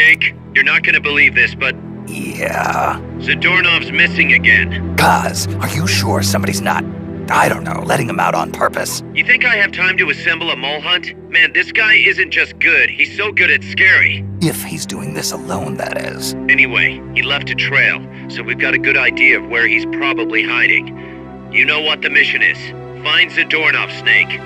Snake, you're not gonna believe this, but Yeah. Zadornov's missing again. Kaz, are you sure somebody's not, I don't know, letting him out on purpose? You think I have time to assemble a mole hunt? Man, this guy isn't just good, he's so good at scary. If he's doing this alone, that is. Anyway, he left a trail, so we've got a good idea of where he's probably hiding. You know what the mission is. Find Zadornov, Snake.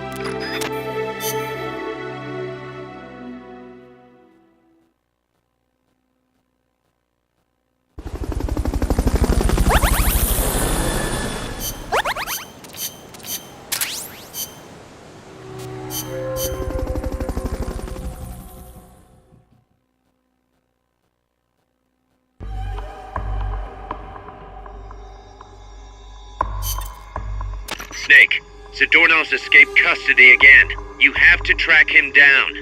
Snake, Zadornov's escaped custody again. You have to track him down.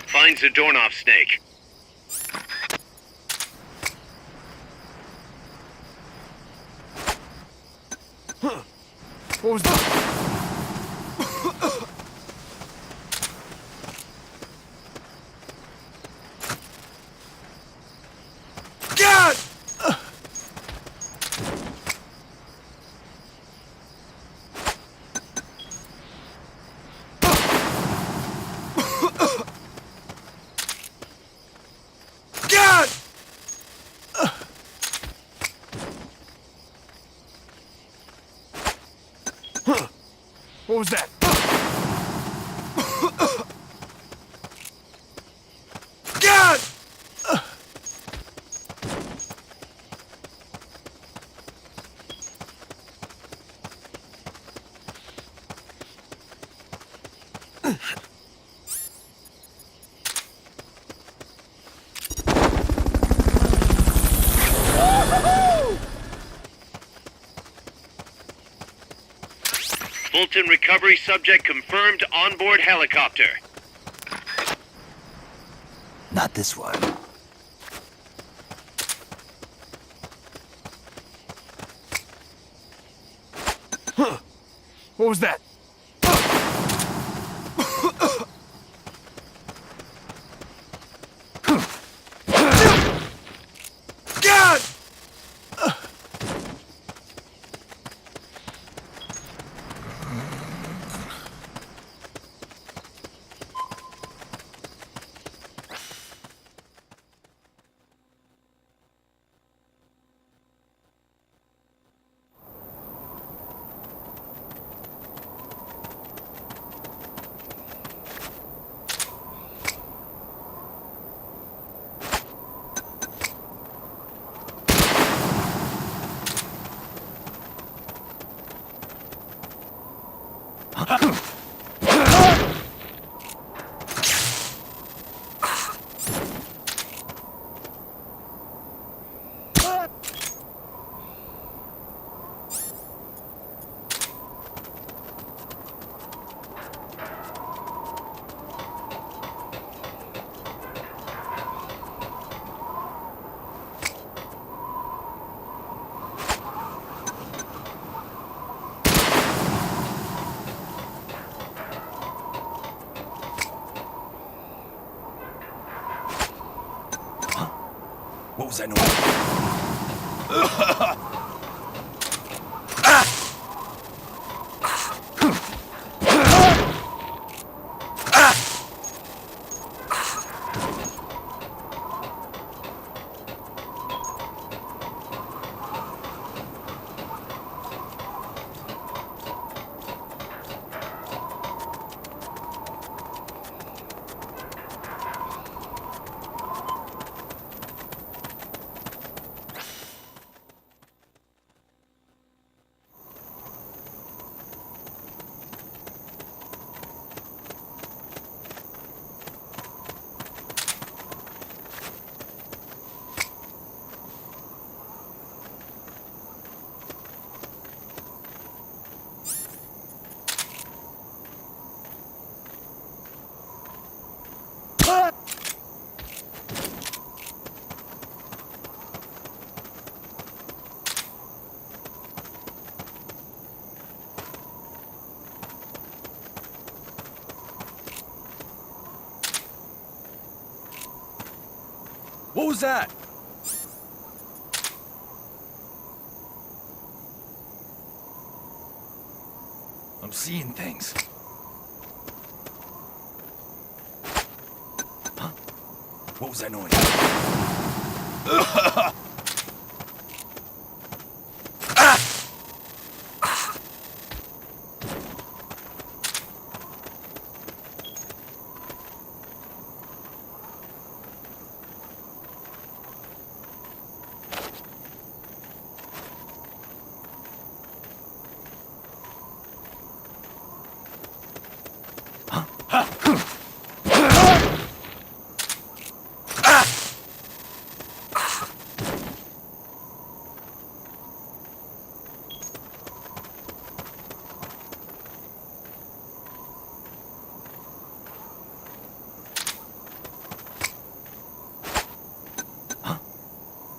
Find Zadornov, Snake. What was that? God! God! What was that? God! Fulton recovery subject confirmed onboard helicopter. Not this one. What was that? God! What was that noise? What was that? I'm seeing things. Huh? What was that noise?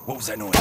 What was that noise?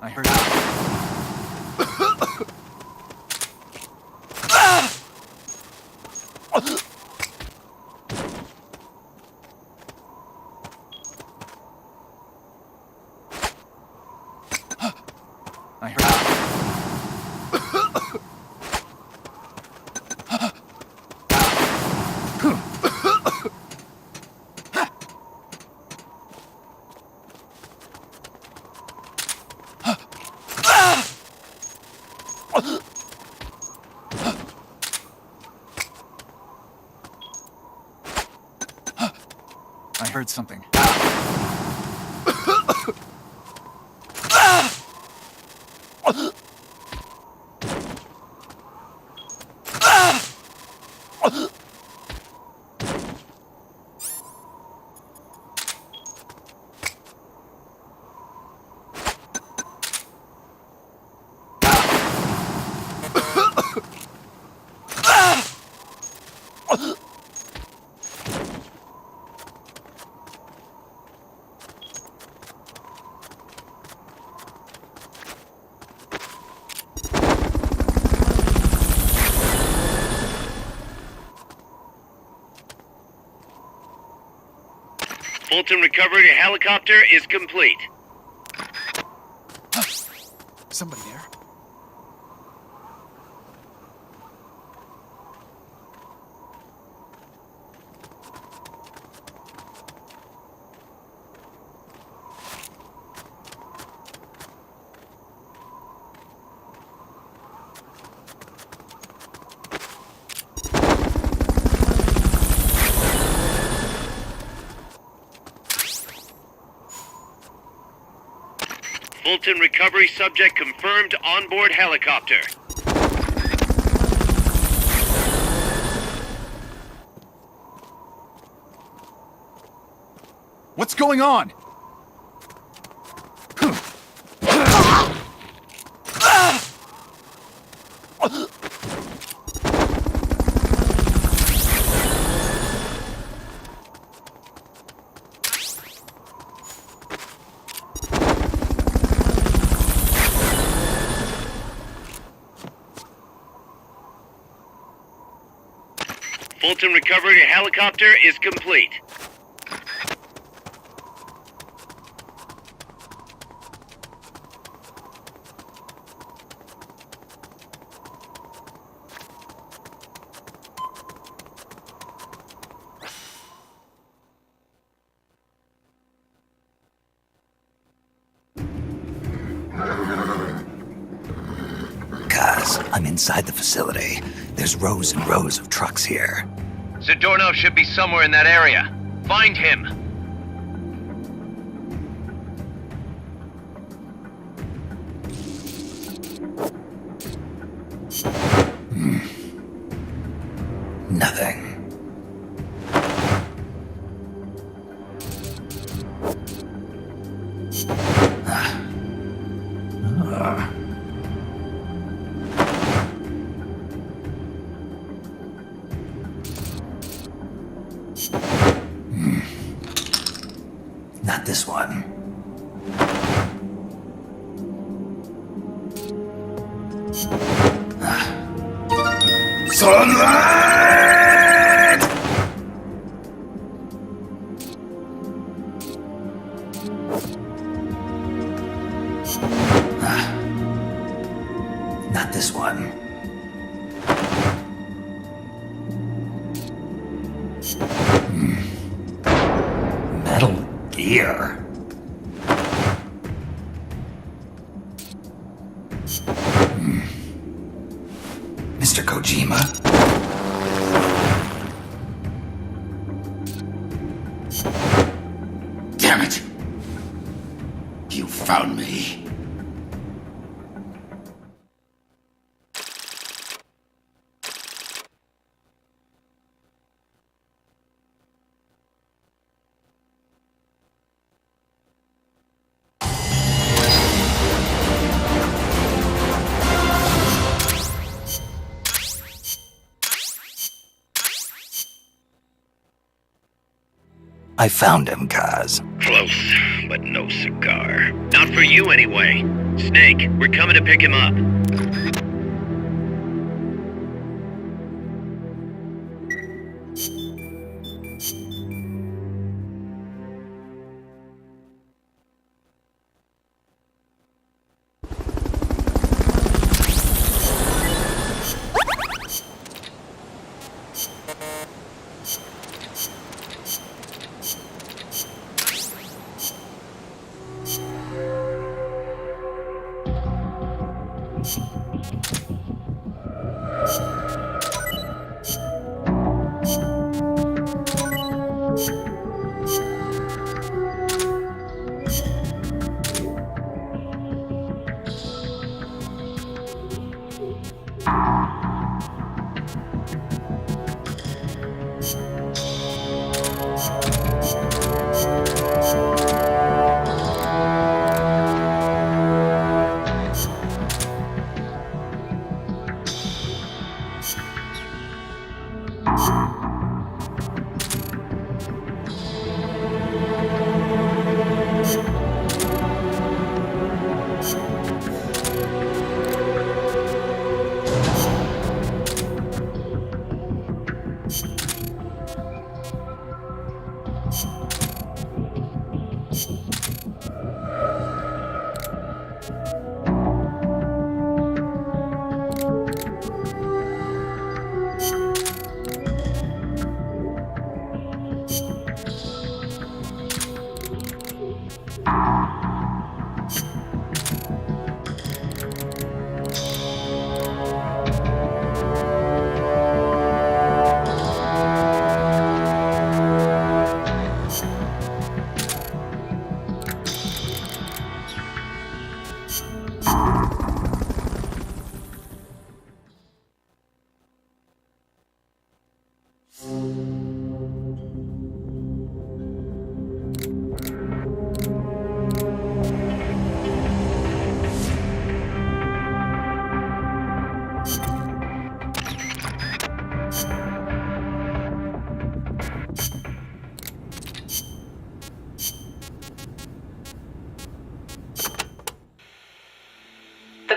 I heard I heard something. Fulton recovery helicopter is complete. Somebody there? Fulton recovery subject confirmed onboard helicopter. What's going on? Fulton recovery helicopter is complete. I'm inside the facility. There's rows and rows of trucks here. Zadornov should be somewhere in that area. Find him! Nothing. Not this one. Sunlight! Not this one. Metal Gear. Mr. Kojima? Damn it! You found me. I found him, Kaz. Close, but no cigar. Not for you anyway. Snake, we're coming to pick him up.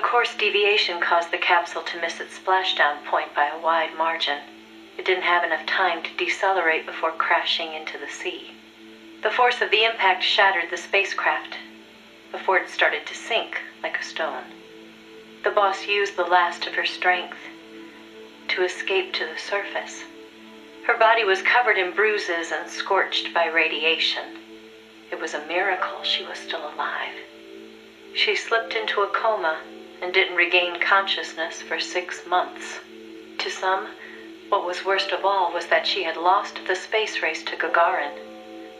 Course deviation caused the capsule to miss its splashdown point by a wide margin. It didn't have enough time to decelerate before crashing into the sea. The force of the impact shattered the spacecraft before it started to sink like a stone. The boss used the last of her strength to escape to the surface. Her body was covered in bruises and scorched by radiation. It was a miracle she was still alive. She slipped into a coma and didn't regain consciousness for 6 months. To some, what was worst of all was that she had lost the space race to Gagarin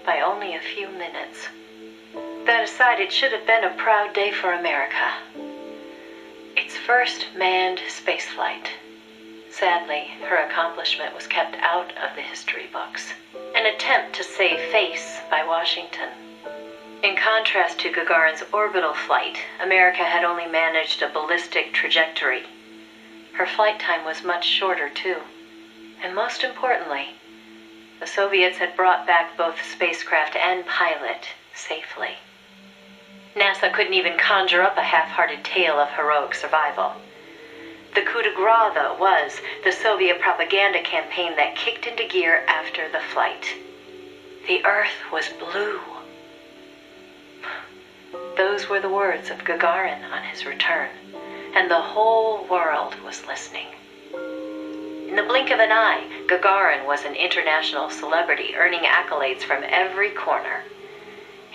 by only a few minutes. That aside, it should have been a proud day for America. Its first manned spaceflight. Sadly, her accomplishment was kept out of the history books. An attempt to save face by Washington. In contrast to Gagarin's orbital flight, America had only managed a ballistic trajectory. Her flight time was much shorter, too. And most importantly, the Soviets had brought back both spacecraft and pilot safely. NASA couldn't even conjure up a half-hearted tale of heroic survival. The coup de grace, though, was the Soviet propaganda campaign that kicked into gear after the flight. The Earth was blue. Those were the words of Gagarin on his return, and the whole world was listening. In the blink of an eye, Gagarin was an international celebrity, earning accolades from every corner.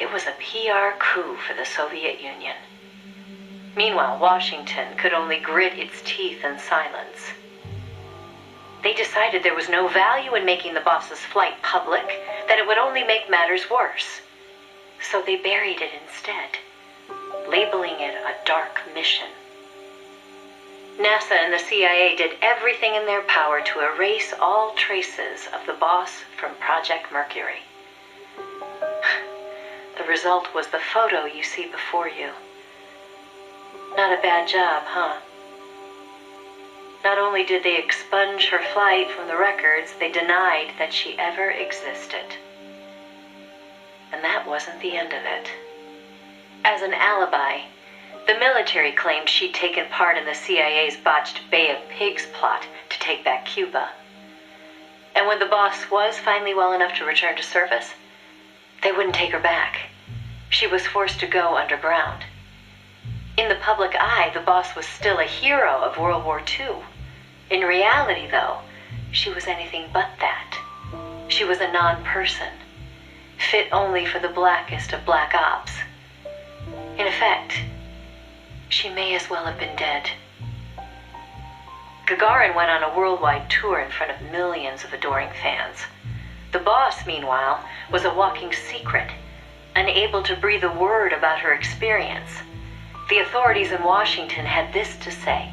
It was a PR coup for the Soviet Union. Meanwhile, Washington could only grit its teeth in silence. They decided there was no value in making the boss's flight public, that it would only make matters worse. So they buried it instead, labeling it a dark mission. NASA and the CIA did everything in their power to erase all traces of the boss from Project Mercury. The result was the photo you see before you. Not a bad job, huh? Not only did they expunge her flight from the records, they denied that she ever existed. And that wasn't the end of it. As an alibi, the military claimed she'd taken part in the CIA's botched Bay of Pigs plot to take back Cuba. And when the boss was finally well enough to return to service, they wouldn't take her back. She was forced to go underground. In the public eye, the boss was still a hero of World War II. In reality, though, she was anything but that. She was a non-person, fit only for the blackest of black ops. In effect, she may as well have been dead. Gagarin went on a worldwide tour in front of millions of adoring fans. The boss, meanwhile, was a walking secret, unable to breathe a word about her experience. The authorities in Washington had this to say: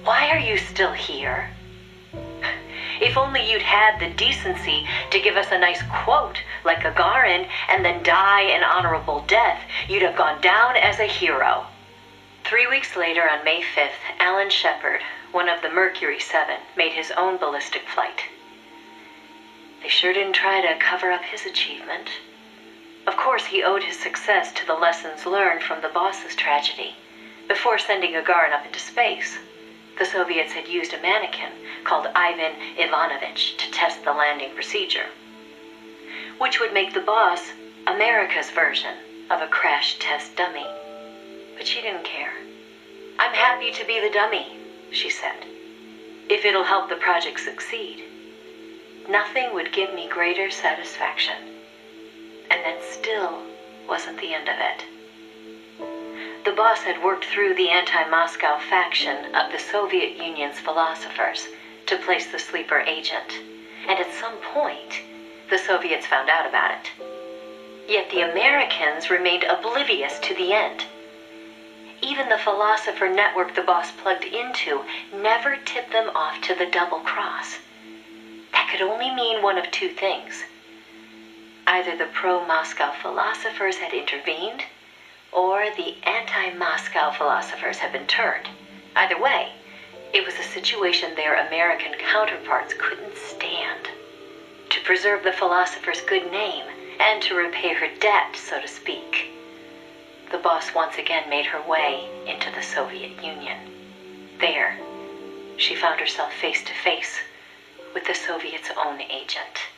"Why are you still here? If only you'd had the decency to give us a nice quote like Gagarin and then die an honorable death, you'd have gone down as a hero." 3 weeks later, on May 5th, Alan Shepard, one of the Mercury 7, made his own ballistic flight. They sure didn't try to cover up his achievement. Of course, he owed his success to the lessons learned from the boss's tragedy. Before sending Gagarin up into space, the Soviets had used a mannequin called Ivan Ivanovich to test the landing procedure, which would make the boss America's version of a crash test dummy. But she didn't care. "I'm happy to be the dummy," she said, "if it'll help the project succeed. Nothing would give me greater satisfaction." And that still wasn't the end of it. The boss had worked through the anti-Moscow faction of the Soviet Union's philosophers to place the sleeper agent, and at some point, the Soviets found out about it. Yet the Americans remained oblivious to the end. Even the philosopher network the boss plugged into never tipped them off to the double cross. That could only mean one of two things. Either the pro-Moscow philosophers had intervened, or the anti-Moscow philosophers had been turned. Either way, it was a situation their American counterparts couldn't stand. To preserve the philosopher's good name, and to repay her debt, so to speak, the boss once again made her way into the Soviet Union. There, she found herself face to face with the Soviets' own agent.